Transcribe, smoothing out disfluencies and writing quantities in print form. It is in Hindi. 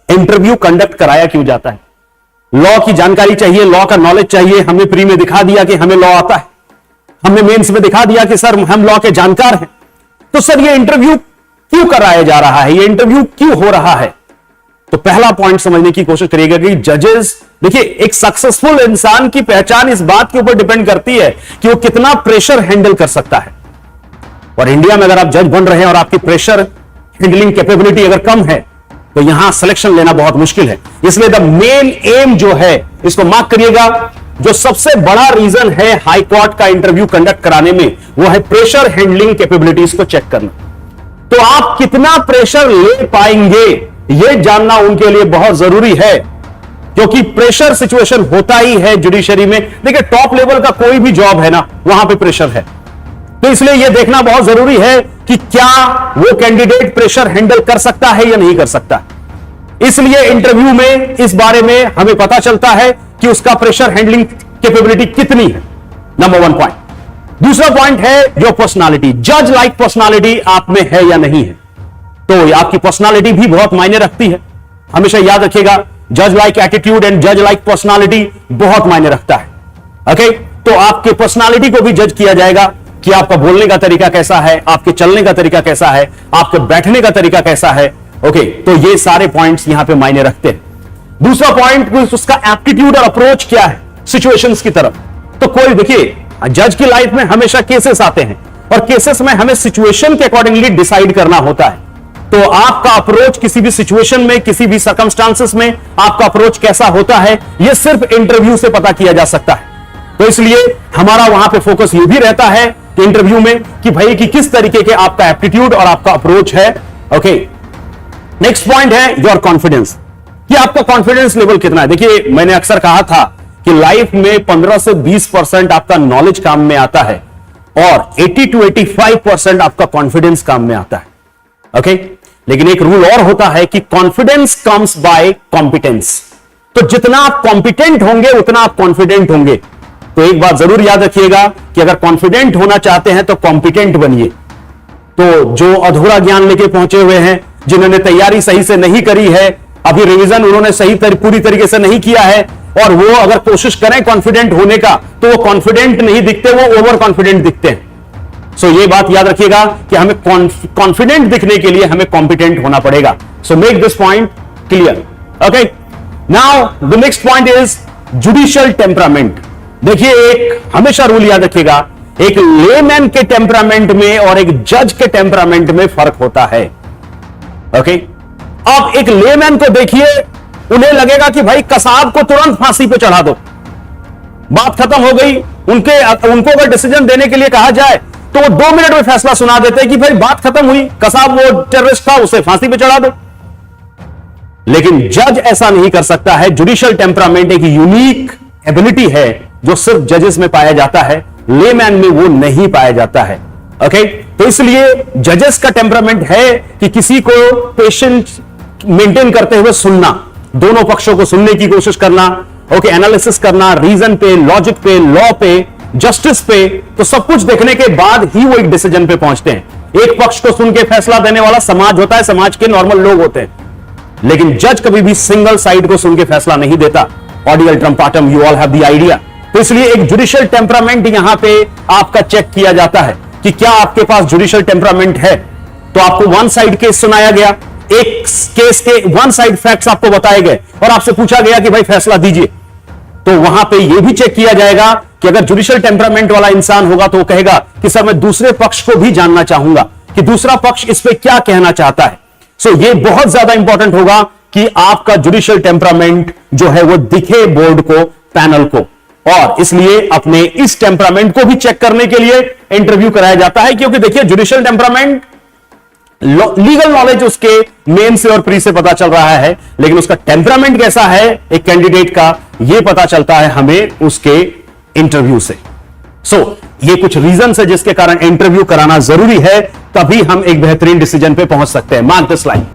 इंटरव्यू कंडक्ट कराया क्यों जाता है? लॉ की जानकारी चाहिए, लॉ का नॉलेज चाहिए। हमें प्री में दिखा दिया कि हमें लॉ आता है, हमने मेंस में दिखा दिया कि सर हम लॉ के जानकार हैं। तो सर ये इंटरव्यू क्यों कराया जा रहा है, ये इंटरव्यू क्यों हो रहा है? तो पहला पॉइंट समझने की कोशिश करिएगा कि जजेस, देखिए एक सक्सेसफुल इंसान की पहचान इस बात के ऊपर डिपेंड करती है कि वो कितना प्रेशर हैंडल कर सकता है। और इंडिया में अगर आप जज बन रहे हैं और आपकी प्रेशर हैंडलिंग कैपेबिलिटी अगर कम है तो यहां सिलेक्शन लेना बहुत मुश्किल है। इसलिए द मेन एम जो है, इसको मार्क करिएगा, जो सबसे बड़ा रीजन है हाई कोर्ट का इंटरव्यू कंडक्ट कराने में, वो है प्रेशर हैंडलिंग कैपेबिलिटीज को चेक करना। तो आप कितना प्रेशर ले पाएंगे यह जानना उनके लिए बहुत जरूरी है, क्योंकि प्रेशर सिचुएशन होता ही है जुडिशरी में। देखिए टॉप लेवल का कोई भी जॉब है ना, वहां पे प्रेशर है। तो इसलिए यह देखना बहुत जरूरी है कि क्या वो कैंडिडेट प्रेशर हैंडल कर सकता है या नहीं कर सकता। इसलिए इंटरव्यू में इस बारे में हमें पता चलता है कि उसका प्रेशर हैंडलिंग कैपेबिलिटी कितनी है, नंबर 1 पॉइंट। दूसरा पॉइंट है योर पर्सनालिटी, जज लाइक पर्सनालिटी आप में है या नहीं है। तो आपकी पर्सनालिटी भी बहुत मायने रखती है, हमेशा याद रखिएगा। जज लाइक एटीट्यूड एंड जज लाइक पर्सनालिटी बहुत मायने रखता है। ओके, तो आपके पर्सनालिटी को भी जज किया जाएगा कि आपका बोलने का तरीका कैसा है, आपके चलने का तरीका कैसा है, आपके बैठने का तरीका कैसा है। ओके, तो ये सारे पॉइंट्स यहां पे मायने रखते हैं। दूसरा पॉइंट, उसका एप्टीट्यूड और अप्रोच क्या है सिचुएशंस की तरफ। तो कोई देखिए जज की लाइफ में हमेशा केसेस आते हैं और केसेस में हमें सिचुएशन के अकॉर्डिंगली डिसाइड करना होता है। तो आपका अप्रोच किसी भी सिचुएशन में, किसी भी सर्कमस्टांसेस में आपका अप्रोच कैसा होता है, यह सिर्फ इंटरव्यू से पता किया जा सकता है। तो इसलिए हमारा वहां पे फोकस यह भी रहता है कि इंटरव्यू में कि भाई कि किस तरीके के आपका एप्टीट्यूड और आपका अप्रोच है। ओके, नेक्स्ट पॉइंट है योर कॉन्फिडेंस, कि आपका कॉन्फिडेंस लेवल कितना है। देखिए मैंने अक्सर कहा था कि लाइफ में 15 से 20% आपका नॉलेज काम में आता है और 80 to 85% आपका कॉन्फिडेंस काम में आता है। ओके, लेकिन एक रूल और होता है कि कॉन्फिडेंस कम्स बाय कॉम्पिटेंस। तो जितना आप कॉम्पिटेंट होंगे उतना आप कॉन्फिडेंट होंगे। तो एक बात जरूर याद रखिएगा कि अगर कॉन्फिडेंट होना चाहते हैं तो कॉम्पिटेंट बनिए। तो जो अधूरा ज्ञान लेके पहुंचे हुए हैं, जिन्होंने तैयारी सही से नहीं करी है, अभी रिवीजन उन्होंने पूरी तरीके से नहीं किया है, और वो अगर कोशिश करें कॉन्फिडेंट होने का तो वो कॉन्फिडेंट नहीं दिखते, वो ओवर कॉन्फिडेंट दिखते हैं। सो ये बात याद रखिएगा कि हमें कॉन्फिडेंट दिखने के लिए हमें कॉम्पिटेंट होना पड़ेगा। So make this point clear. Okay, now the next point is judicial temperament. देखिए एक हमेशा रूल याद रखिएगा, एक लेमैन के टेम्परामेंट में और एक जज के टेम्परामेंट में फर्क होता है। ओके, अब एक लेमैन को देखिए, उन्हें लगेगा कि भाई कसाब को तुरंत फांसी पे चढ़ा दो, बात खत्म हो गई। उनको अगर डिसीजन देने के लिए कहा जाए तो वो 2 मिनट में फैसला सुना देते हैं कि भाई बात खत्म हुई, कसाब वो टेररिस्ट था, उसे फांसी पे चढ़ा दो। लेकिन जज ऐसा नहीं कर सकता है। जुडिशियल टेम्परामेंट एक यूनिक एबिलिटी है जो सिर्फ जजेस में पाया जाता है, लेमैन में वो नहीं पाया जाता है। ओके, तो इसलिए जजेस का टेम्परामेंट है कि किसी को पेशेंस मेंटेन करते हुए सुनना, दोनों पक्षों को सुनने की कोशिश करना, ओके, एनालिसिस करना, रीजन पे, लॉजिक पे, लॉ पे, जस्टिस पे, तो सब कुछ देखने के बाद ही वो एक डिसीजन पे पहुंचते हैं। एक पक्ष को सुन के फैसला देने वाला समाज होता है, समाज के नॉर्मल लोग होते हैं, लेकिन जज कभी भी सिंगल साइड को सुन के फैसला नहीं देता। ऑडियल ट्रम्पाटम, you all have the idea. तो इसलिए एक जुडिशियल टेम्परामेंट यहां पे आपका चेक किया जाता है कि क्या आपके पास जुडिशियल टेम्परामेंट है। तो आपको वन साइड केस सुनाया गया, एक केस के वन साइड फैक्ट्स आपको बताए गए और आपसे पूछा गया कि भाई फैसला दीजिए, तो वहां पे यह भी चेक किया जाएगा कि अगर जुडिशियल टेम्परामेंट वाला इंसान होगा तो वो कहेगा कि सर मैं दूसरे पक्ष को भी जानना चाहूंगा कि दूसरा पक्ष इस पे क्या कहना चाहता है। सो ये बहुत ज्यादा इंपॉर्टेंट होगा कि आपका जुडिशियल टेम्परामेंट जो है वो दिखे बोर्ड को, पैनल को, और इसलिए अपने इस टेम्परामेंट को भी चेक करने के लिए इंटरव्यू कराया जाता है। क्योंकि देखिए जुडिशियल टेम्परामेंट, लीगल नॉलेज उसके मेन से और प्री से पता चल रहा है, लेकिन उसका टेम्परामेंट कैसा है एक कैंडिडेट का, यह पता चलता है हमें उसके इंटरव्यू से। सो ये कुछ रीजन है जिसके कारण इंटरव्यू कराना जरूरी है, तभी हम एक बेहतरीन डिसीजन पे पहुंच सकते हैं। Mark this line.